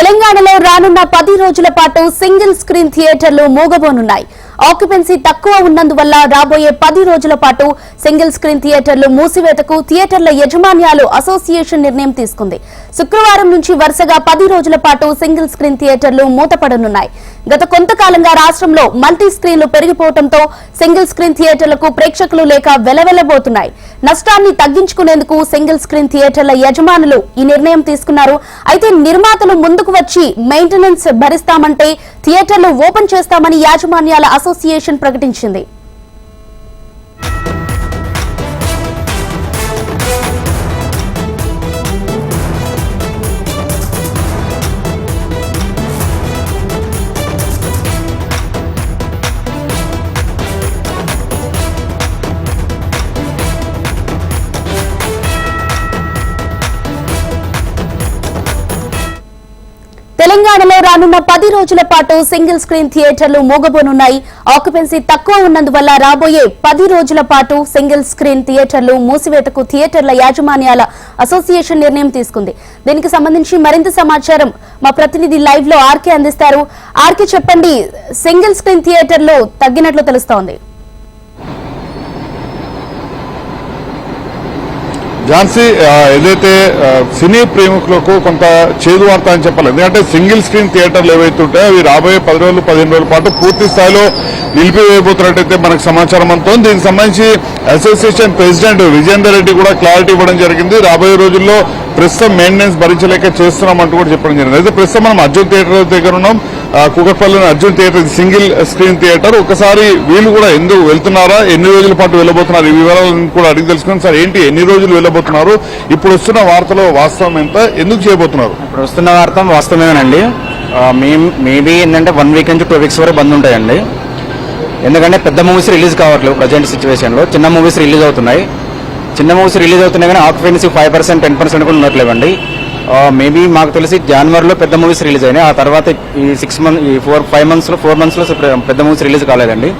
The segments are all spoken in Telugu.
తెలంగాణలో రానున్న 10 రోజుల పాటు సింగిల్ స్క్రీన్ థియేటర్లు మూగబోనున్నాయి. ఆక్యుపెన్సీ తక్కువ ఉన్నందువల్ల రాబోయే 10 రోజుల పాటు సింగిల్ స్క్రీన్ థియేటర్లు మూసివేతకు థియేటర్ల యజమాన్యాలు అసోసియేషన్ నిర్ణయం తీసుకుంది. శుక్రవారం నుంచి వరుసగా 10 రోజుల పాటు సింగిల్ స్క్రీన్ థియేటర్లు మూతపడనున్నాయి. గత కొంతకాలంగా రాష్ట్రంలో మల్టీ స్క్రీన్లు పెరిగిపోవడంతో సింగిల్ స్క్రీన్ థియేటర్లకు ప్రేక్షకులు లేక వెలవెలబోతున్నాయి. నష్టాన్ని తగ్గించుకునేందుకు సింగిల్ స్క్రీన్ థియేటర్ల యజమానులు ఈ నిర్ణయం తీసుకున్నారు. అయితే నిర్మాతలు ముందుకు వచ్చి మెయింటెనెన్స్ భరిస్తామంటే థియేటర్లు ఓపెన్ చేస్తామని యాజమాన్యాల అసోసియేషన్ ప్రకటించింది. తెలంగాణలో రానున్న 10 రోజుల పాటు సింగిల్ స్క్రీన్ థియేటర్లు మూగబోనున్నాయి. ఆక్యుపెన్సీ తక్కువ ఉన్నందువల్ల రాబోయే 10 రోజుల పాటు సింగిల్ స్క్రీన్ థియేటర్లు మూసివేతకు థియేటర్ల యాజమాన్యాల అసోసియేషన్ నిర్ణయం తీసుకుంది. దీనికి సంబంధించి మరింత సమాచారం మా ప్రతినిధి లైవ్ లో ఆర్కే అందిస్తారు. ఆర్కే, చెప్పండి, సింగిల్ స్క్రీన్ థియేటర్లు తగ్గినట్లు తెలుస్తోంది. ఝాన్సీ, ఏదైతే సినీ ప్రేమికులకు కొంత చేదు వార్త అని చెప్పాలి. ఎందుకంటే సింగిల్ స్క్రీన్ థియేటర్లు ఏవైతే ఉంటాయో అవి రాబోయే 10 రోజులు 15 రోజుల పాటు పూర్తి స్థాయిలో నిలిపివేయబోతున్నట్టయితే మనకు సమాచారం అందుతోంది. దీనికి సంబంధించి అసోసియేషన్ ప్రెసిడెంట్ విజేందర్ రెడ్డి కూడా క్లారిటీ ఇవ్వడం జరిగింది. రాబోయే రోజుల్లో ప్రస్తుతం మెయింటెనెన్స్ భరించలేక చేస్తున్నామంటూ కూడా చెప్పడం జరిగింది. అయితే ప్రస్తుతం మనం అర్జున్ థియేటర్ దగ్గర ఉన్నాం. కూకట్పల్లిలోని Arjun theatre single screen theatre. ఒకసారి వీళ్ళు కూడా ఎందుకు వెళ్తున్నారా, ఎన్ని రోజుల పాటు వెళ్ళబోతున్నారు, ఈ వివరాలను కూడా అడిగి తెలుసుకున్నాం. సార్, ఏంటి, ఎన్ని రోజులు వెళ్ళబోతున్నారు, ఇప్పుడు వస్తున్న వార్తలో వాస్తవం ఎంత, ఎందుకు చేయబోతున్నారు? ఇప్పుడు వస్తున్న వార్త వాస్తవమేనండి. మేబీ ఏంటంటే 1 వీక్ నుంచి 2 వీక్స్ వరకు బంద్ ఉంటాయండి. ఎందుకంటే పెద్ద మూవీస్ రిలీజ్ కావట్లేదు ప్రజెంట్ సిచ్యువేషన్ లో. చిన్న మూవీస్ రిలీజ్ అవుతున్నాయి. చిన్న మూవీస్ రిలీజ్ అవుతున్నాయి కానీ ఆక్యుపెన్సీ 5%, 10% కూడా ఉండట్లేవండి. మేబీ మాకు తెలిసి జనవరిలో పెద్ద మూవీస్ రిలీజ్ అయినాయి. ఆ తర్వాత ఈ 4 మంత్స్లో పెద్ద మూవీస్ రిలీజ్ కాలేదండి.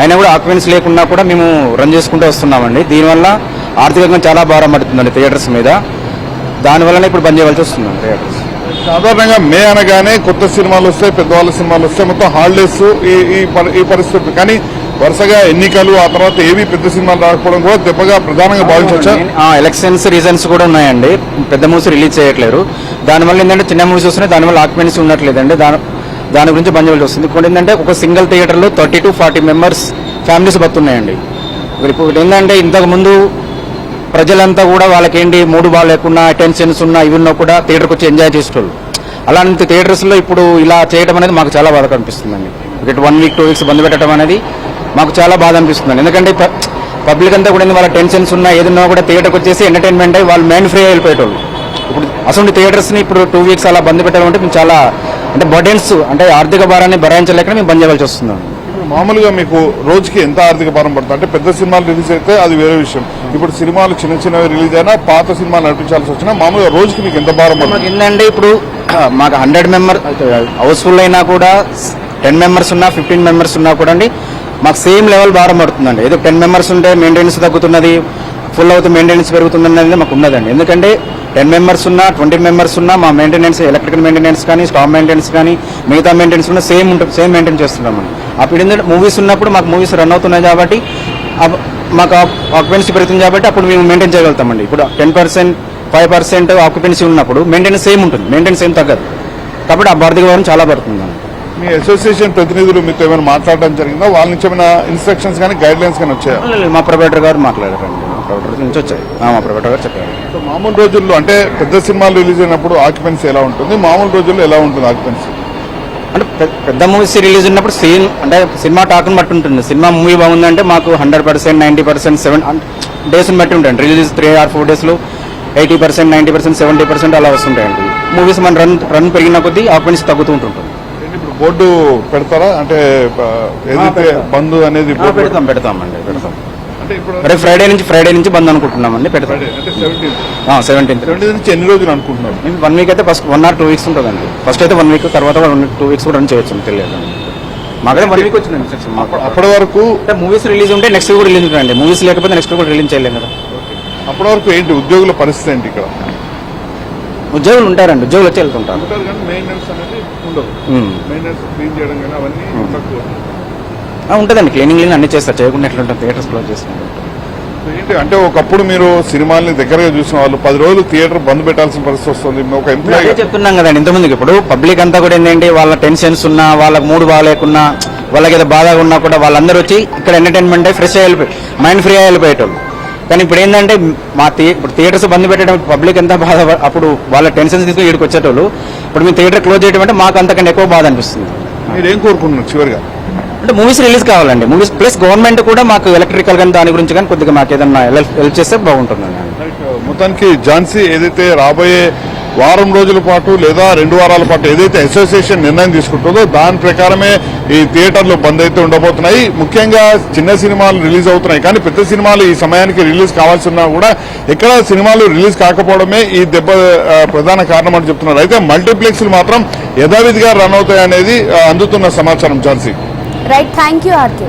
అయినా కూడా ఆక్యుపెన్సీ లేకుండా కూడా మేము రన్ చేసుకుంటూ వస్తున్నామండి. దీనివల్ల ఆర్థికంగా చాలా భారం పడుతుందండి థియేటర్స్ మీద. దానివల్లనే ఇప్పుడు బంద్ చేయవలసి వస్తుందండి థియేటర్స్. సాధారణంగా మే అనగానే కొత్త సినిమాలు వస్తాయి, పెద్దవాళ్ళ సినిమాలు వస్తాయి, మొత్తం హాలిడేస్ ఈ పరిస్థితి. కానీ వరుసగా ఎన్నికలు, ఆ తర్వాత ఏవి పెద్ద సినిమాలు రాకపోవడం కూడా దెబ్బగా ప్రధానంగా భావించవచ్చా? ఎలక్షన్స్ రీజన్స్ కూడా ఉన్నాయండి. పెద్ద మూవీస్ రిలీజ్ చేయట్లేరు. దానివల్ల ఏంటంటే చిన్న మూవీస్ వస్తున్నాయి, దానివల్ల ఆక్యుపెన్సీ ఉండట్లేదండి. దాని గురించి బంద్ చేయవలసి వస్తుంది. ఇప్పుడు ఏంటంటే ఒక సింగిల్ థియేటర్లో 30 to 40 మెంబర్స్ ఫ్యామిలీస్ బతున్నాయండి. ఇప్పుడు ఏంటంటే ఇంతకుముందు ప్రజలంతా కూడా వాళ్ళకేంటి మూడు బాగా లేకున్నా, టెన్షన్స్ ఉన్నా, ఇవి ఉన్నా కూడా థియేటర్కి వచ్చి ఎంజాయ్ చేసేటోళ్ళు. అలాంటి థియేటర్స్లో ఇప్పుడు ఇలా చేయడం అనేది మాకు చాలా బాధ కనిపిస్తుందండి. 1 వీక్ 2 వీక్స్ బంద్ పెట్టడం అనేది మాకు చాలా బాధ అనిపిస్తుందండి. ఎందుకంటే పబ్లిక్ అంతా కూడా వాళ్ళ టెన్షన్స్ ఉన్నా, ఏదన్నా కూడా థియేటర్కి వచ్చేసి ఎంటర్టైన్మెంట్ అయ్యి వాళ్ళు మైండ్ ఫ్రీ వెళ్ళిపోయేటోళ్ళు. ఇప్పుడు అసలు థియేటర్స్ని ఇప్పుడు 2 వీక్స్ అలా బంద్ పెట్టడం అంటే మేము చాలా బర్డెన్స్, ఆర్థిక భారాన్ని భరించలేక మేము బంద్ చేయవలసి వస్తున్నాం. మామూలుగా మీకు రోజుకి ఎంత ఆర్థిక భారం పడుతుంది? అంటే పెద్ద సినిమాలు రిలీజ్ అయితే అది వేరే విషయం. ఇప్పుడు సినిమాలు చిన్నవి రిలీజ్ అయినా, పాత సినిమాలు నడిపించాల్సి వచ్చినా మామూలుగా రోజుకి మీకు ఎంత భారం పడుతుంది? ఏంటంటే ఇప్పుడు మాకు 100 మెంబర్ హౌస్ఫుల్ అయినా కూడా 10 మెంబర్స్ ఉన్నా, 15 మెంబర్స్ ఉన్నా కూడా అండి మాకు సేమ్ లెవెల్ భారం పడుతుందండి. ఏదో 10 మెంబర్స్ ఉంటే మెయింటెనెన్స్ తగ్గుతున్నది, ఫుల్ అవుతూ మెయింటెనెన్స్ పెరుగుతుంది అనేది మాకు ఉన్నదండి. ఎందుకంటే 10 మెంబర్స్ ఉన్నా, 20 మెంబర్స్ ఉన్నా మా మెయింటెనెన్స్, ఎలక్ట్రికల్ మెయింటెనెన్స్ కానీ, స్టాఫ్ మెయింటెనెన్స్ కానీ, మిగతా మెయింటెనెన్స్ కూడా సేమ్ మెయింటైన్ చేస్తున్నామండి. అప్పుడు ఏంటంటే మూవీస్ ఉన్నప్పుడు మాకు మూవీస్ రన్ అవుతున్నాయి కాబట్టి మాకు ఆక్యుపెన్సీ పెరుగుతుంది కాబట్టి అప్పుడు మేము మెయింటైన్ చేయగలుగుతామండి. ఇప్పుడు 10%, 5% ఆక్యుపెన్సీ ఉన్నప్పుడు మెయింటెనెన్స్ సేమ్ ఉంటుంది, మెయింటెనెన్స్ ఏం తగ్గదు. కాబట్టి ఆ ఆర్థిక భారం చాలా పడుతుందండి. మీ అసోసియేషన్ ప్రతినిధులు మీతో ఏమైనా మాట్లాడడం జరిగిందా? వాళ్ళ నుంచి ఏమైనా ఇన్స్ట్రక్షన్స్ కానీ, గైడ్ లైన్స్ కానీ వచ్చాయా? మా ప్రొవైడర్ గారు మాట్లాడారండి. ప్రొవైడర్ నుంచి వచ్చాయి. మా ప్రొవైడర్ గారు చెప్పారు. మామూలు రోజుల్లో అంటే పెద్ద సినిమాలు రిలీజ్ అయినప్పుడు ఆక్యుపెన్సీ ఎలా ఉంటుంది, మామూలు రోజుల్లో ఎలా ఉంటుంది ఆక్యుపెన్సీ? అంటే పెద్ద మూవీస్ రిలీజ్ ఉన్నప్పుడు సేమ్ అంటే సినిమా టాక్ని బట్టి ఉంటుంది. సినిమా మూవీ బాగుందంటే మాకు 100%, 90%, 7 డేస్ని బట్టి ఉంటాయండి. రిలీజ్ 3 or 4 డేస్లో 80%, 90%, 70% అలా వస్తుంటాయండి. మూవీస్ మన రన్ పెరిగిన కొద్దీ ఆక్యుపెన్సీ తగ్గుతూ ఉంటుంటుంది. ఇప్పుడు బోర్డు పెడతారా? అంటే ఏదైతే బంద్ అనేది పెడతామండి. అంటే ఇప్పుడు ఫ్రైడే నుంచి బంద్ అనుకుంటున్నామండి. పెడతాం. 17th నుంచి ఎన్ని రోజులు అనుకుంటున్నారు? 1 వీక్ అయితే ఫస్ట్ 1 or 2 వీక్స్ ఉంటుందండి. ఫస్ట్ అయితే 1 వీక్, తర్వాత 2 వీక్స్ కూడా రన్ చేయొచ్చు, తెలియదు. మాకైతే 1 వీక్ వచ్చిందండి. అప్పటి వరకు మూవీస్ రిలీజ్ ఉంటే నెక్స్ట్ కూడా రిలీజ్ ఉంటాయండి. మూవీస్ లేకపోతే నెక్స్ట్ కూడా రిలీజ్ చేయలేము కదా. అప్పటి వరకు ఏంటి ఉద్యోగుల పరిస్థితి ఏంటి ఇక్కడ? ఉద్యోగులు ఉంటారండి, ఉద్యోగులు వచ్చి వెళ్తుంటారు. ఉంటారు కానీ మెయింటెనెన్స్ అనేది ఉండదు. మెయింటెనెన్స్ క్లీన్ చేయడం కానీ అవన్నీ తక్కువ. ఉంటుందండి, క్లీనింగ్ అన్ని చేస్తారు, చేయకుండా ఎట్లుంటుంది, థియేటర్స్ క్లోజ్ చేస్తున్నారు. ఏంటి అంటే ఒకప్పుడు మీరు సినిమాల్ని దగ్గరగా చూసిన వాళ్ళు 10 రోజులు థియేటర్ బంద్ పెట్టాల్సిన పరిస్థితి వస్తుంది. ఒక ఎంప్లాయీ అదే చెప్తున్నాం కదండి ఇంతకుముందుకు. ఇప్పుడు పబ్లిక్ అంతా కూడా ఏంటంటే వాళ్ళ టెన్షన్స్ ఉన్నా, వాళ్ళకి మూడ్ బాగాలేకున్నా, వాళ్ళకి ఏదో బాధగా ఉన్నా కూడా వాళ్ళందరూ వచ్చి ఇక్కడ ఎంటర్టైన్మెంట్ అయ్యి ఫ్రెష్ అయ్యి మైండ్ ఫ్రీ వెళ్ళిపోయేటోళ్ళు. కానీ ఇప్పుడు ఏంటంటే ఇప్పుడు థియేటర్స్ బంద్ పెట్టడం పబ్లిక్ ఎంత బాధ, అప్పుడు వాళ్ళ టెన్షన్స్ తీసుకుని ఇక్కడికి వచ్చేటోళ్ళు. ఇప్పుడు మేము థియేటర్ క్లోజ్ చేయడం అంటే మాకు అంతకంటే ఎక్కువ బాధ అనిపిస్తుంది. మీరు ఏం కోరుకుంటున్నారు చివరిగా? అంటే మూవీస్ రిలీజ్ కావాలండి, మూవీస్ ప్లస్ గవర్నమెంట్ కూడా మాకు ఎలక్ట్రికల్ కానీ దాని గురించి కానీ కొద్దిగా మాకు ఏదన్నా హెల్ప్ చేస్తే బాగుంటుందండి. మొత్తానికి ఝాన్సీ ఏదైతే రాబోయే వారం రోజుల పాటు లేదా 2 వారాల పాటు ఏదైతే అసోసియేషన్ నిర్ణయం తీసుకుంటుందో దాని ప్రకారమే ఈ థియేటర్లు బంద్ అయితే ఉండబోతున్నాయి. ముఖ్యంగా చిన్న సినిమాలు రిలీజ్ అవుతున్నాయి కానీ పెద్ద సినిమాలు ఈ సమయానికి రిలీజ్ కావాల్సి ఉన్నా కూడా ఎక్కడ సినిమాలు రిలీజ్ కాకపోవడమే ఈ దెబ్బ ప్రధాన కారణం అని చెప్తున్నారు. అయితే మల్టీప్లెక్స్లు మాత్రం యథావిధిగా రన్ అవుతాయి అనేది అందుతున్న సమాచారం. Jhansi right, thank you RK.